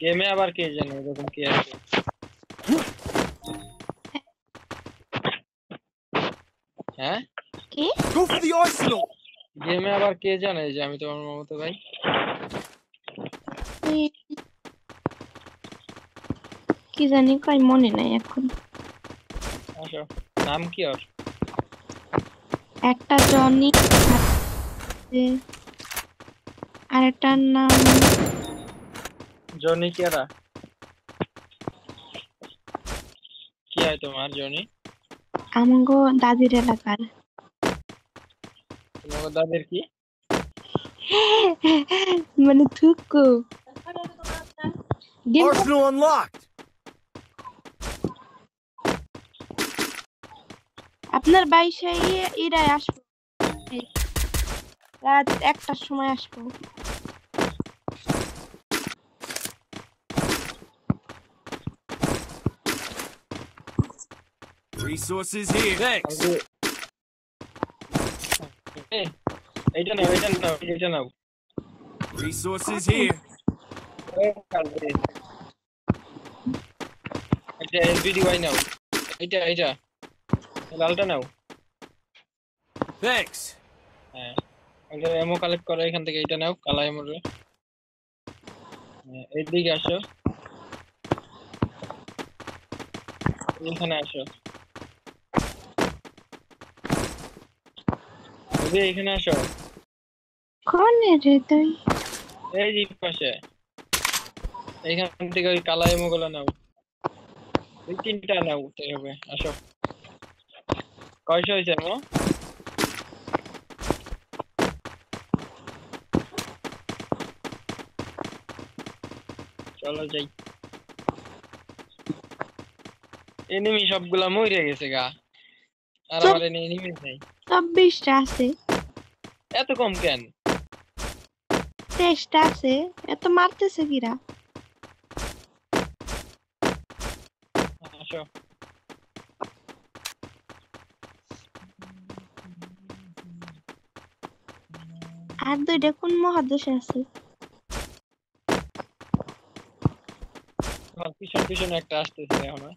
গেমে আবার কে জানে এরকম কি আছে? হ্যাঁ কি Go for the arsenal! গেমে আবার কে জানে যে আমি তোমার মামাতো ভাই? কি জানি কই মনে নাই এখন। আসো, নাম কি ওর? একটা জনি আর একটার নাম জনি কেরা? কি হয় তোমার জনি? আমগো দাদির এলাকার। তোমার দাদের কি? মানে থুকু গেম Arsenal unlocked! আপনার বাইশে ইরায় আসবো, রাত 1টার সময় আসবো। Resources here. Thanks. এইটা নাও, এটা নাও। Resources here. এটা এলবিডিওয়াই নাও। এইটা লালটা নাও। Thanks. হ্যাঁ, এটা এমো কালেক্ট করো এখান থেকে। এইটা নাও, কালা এমো রে। এইদিকে আসো, এখানে আসো। এখানে আসো। কোনে রে তুই? এই যে পাশে, এইখান থেকে ওই কালা এমো গুলো নাও। ওই 3টা নাও, তাই হবে। আসো। কয়শো হয়েছে এমো? চলো যাই। এনিমি সবগুলা মরে গেছে গা, আর আমার এনিমি নেই। 24টা আছে, এত কম কেন? 23টা আছে। এত মারতেছে কিরা? আসো। আর 2টা কোন মহাদেশে আছে? আমার পিছনে একটা আসতেছে এখন।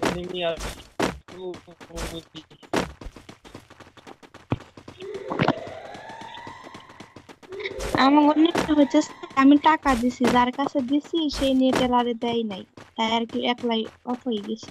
এনিমি আর আমার নেট হচ্ছে, আমি টাকা দিছি, যার কাছে দিছি সেই নেট আরে দেয় নাই, তাই আর কি একলাই অফ হয়ে গেছে।